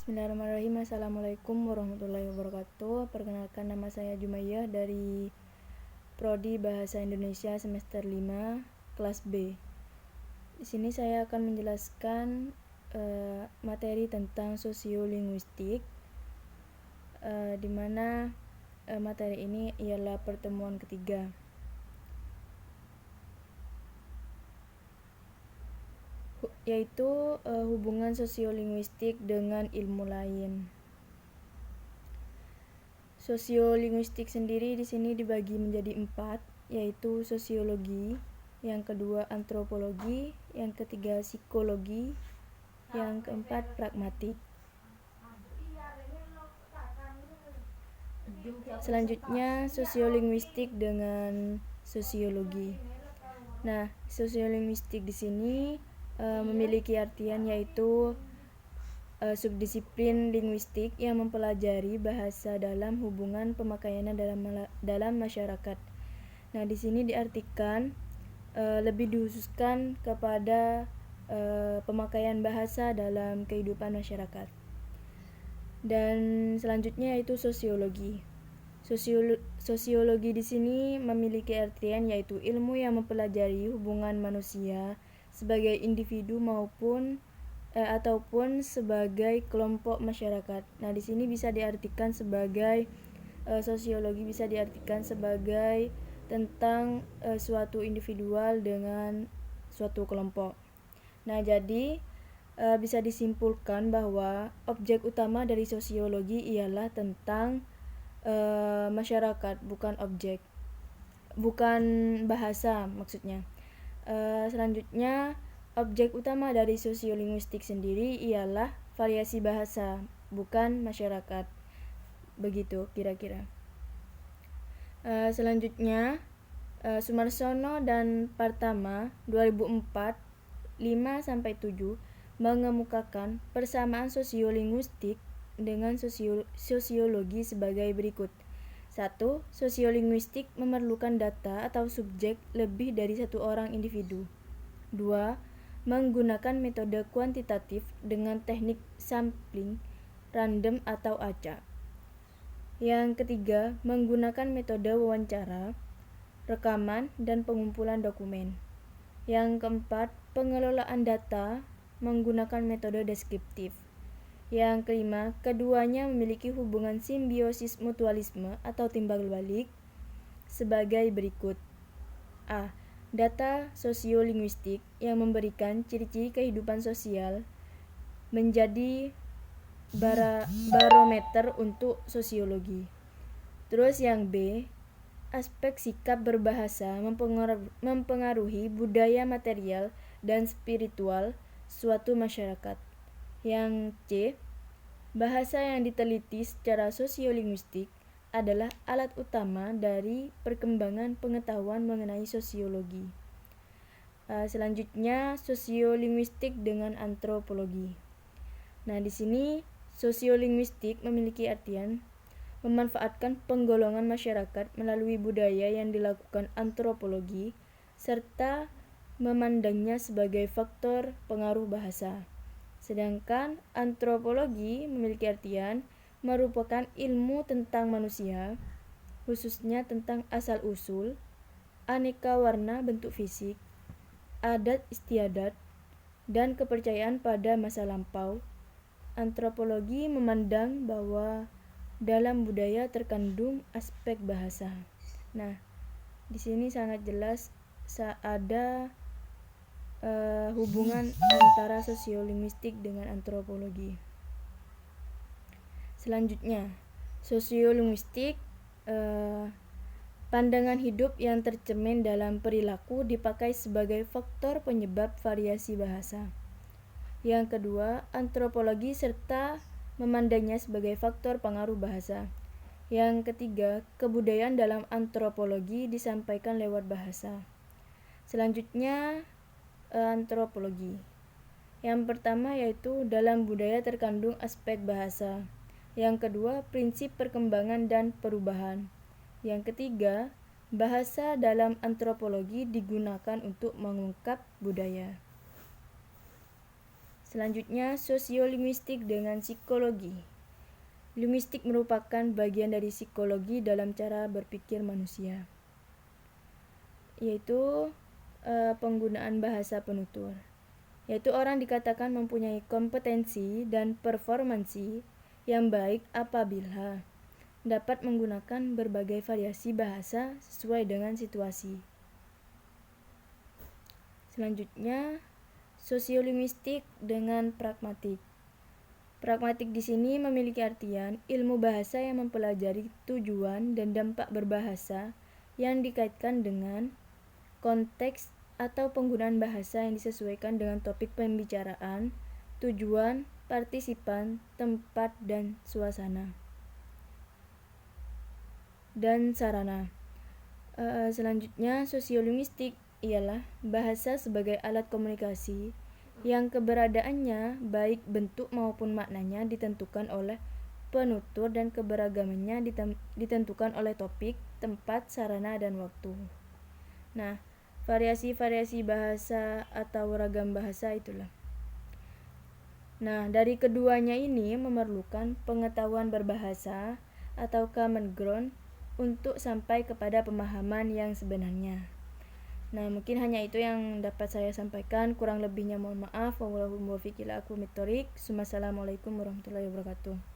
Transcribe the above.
Bismillahirrahmanirrahim. Assalamualaikum warahmatullahi wabarakatuh. Perkenalkan, nama saya Jumayyah dari Prodi Bahasa Indonesia semester 5 kelas B. Di sini saya akan menjelaskan materi tentang sosiolinguistik, di mana materi ini ialah pertemuan ketiga. Yaitu hubungan sosiolinguistik dengan ilmu lain. Sosiolinguistik sendiri di sini dibagi menjadi 4, yaitu sosiologi, yang kedua antropologi, yang ketiga psikologi, yang keempat pragmatik. Selanjutnya sosiolinguistik dengan sosiologi. Nah, sosiolinguistik di sini memiliki artian yaitu subdisiplin linguistik yang mempelajari bahasa dalam hubungan pemakaiannya dalam masyarakat. Nah, di sini diartikan lebih dikhususkan kepada pemakaian bahasa dalam kehidupan masyarakat. Dan selanjutnya yaitu sosiologi. Sosiologi di sini memiliki artian yaitu ilmu yang mempelajari hubungan manusia sebagai individu ataupun sebagai kelompok masyarakat. Nah, di sini bisa diartikan sebagai sosiologi bisa diartikan sebagai tentang suatu individual dengan suatu kelompok. Nah, jadi bisa disimpulkan bahwa objek utama dari sosiologi ialah tentang masyarakat, bukan bahasa maksudnya. Selanjutnya, objek utama dari sosiolinguistik sendiri ialah variasi bahasa, bukan masyarakat. Begitu kira-kira. Selanjutnya, Sumarsono dan Partama 2004 5-7 mengemukakan persamaan sosiolinguistik dengan sosiologi sebagai berikut. 1. Sosiolinguistik memerlukan data atau subjek lebih dari satu orang individu. 2. Menggunakan metode kuantitatif dengan teknik sampling, random atau acak. Yang ketiga, menggunakan metode wawancara, rekaman, dan pengumpulan dokumen. Yang keempat, pengelolaan data menggunakan metode deskriptif. Yang kelima, keduanya memiliki hubungan simbiosis mutualisme atau timbal balik sebagai berikut. A. Data sosiolinguistik yang memberikan ciri-ciri kehidupan sosial menjadi barometer untuk sosiologi. Terus yang B, aspek sikap berbahasa mempengaruhi budaya material dan spiritual suatu masyarakat. Yang C, bahasa yang diteliti secara sosiolinguistik adalah alat utama dari perkembangan pengetahuan mengenai sosiologi. Selanjutnya, sosiolinguistik dengan antropologi. Nah, di sini sosiolinguistik memiliki artian memanfaatkan penggolongan masyarakat melalui budaya yang dilakukan antropologi serta memandangnya sebagai faktor pengaruh bahasa. Sedangkan antropologi memiliki artian merupakan ilmu tentang manusia, khususnya tentang asal-usul, aneka warna bentuk fisik, adat istiadat, dan kepercayaan pada masa lampau. Antropologi memandang bahwa dalam budaya terkandung aspek bahasa. Nah, di sini sangat jelas ada hubungan antara sosiolinguistik dengan antropologi. Selanjutnya, sosiolinguistik pandangan hidup yang tercermin dalam perilaku dipakai sebagai faktor penyebab variasi bahasa. Yang kedua, antropologi serta memandangnya sebagai faktor pengaruh bahasa. Yang ketiga, kebudayaan dalam antropologi disampaikan lewat bahasa. Selanjutnya, antropologi. Yang pertama yaitu dalam budaya terkandung aspek bahasa. Yang kedua, prinsip perkembangan dan perubahan. Yang ketiga, bahasa dalam antropologi digunakan untuk mengungkap budaya. Selanjutnya, sosiolinguistik dengan psikologi. Linguistik merupakan bagian dari psikologi dalam cara berpikir manusia, yaitu penggunaan bahasa penutur, yaitu orang dikatakan mempunyai kompetensi dan performansi yang baik apabila dapat menggunakan berbagai variasi bahasa sesuai dengan situasi. Selanjutnya, sosiolinguistik dengan pragmatik. Pragmatik di sini memiliki artian ilmu bahasa yang mempelajari tujuan dan dampak berbahasa yang dikaitkan dengan konteks atau penggunaan bahasa yang disesuaikan dengan topik pembicaraan, tujuan, partisipan, tempat, dan suasana. Dan sarana. Selanjutnya, sosiolinguistik ialah bahasa sebagai alat komunikasi yang keberadaannya baik bentuk maupun maknanya ditentukan oleh penutur dan keberagamannya ditentukan oleh topik, tempat, sarana, dan waktu. Nah, variasi-variasi bahasa atau ragam bahasa itulah. Nah, dari keduanya ini memerlukan pengetahuan berbahasa atau common ground untuk sampai kepada pemahaman yang sebenarnya. Nah, mungkin hanya itu yang dapat saya sampaikan. Kurang lebihnya mohon maaf. Wassalamualaikum warahmatullahi wabarakatuh.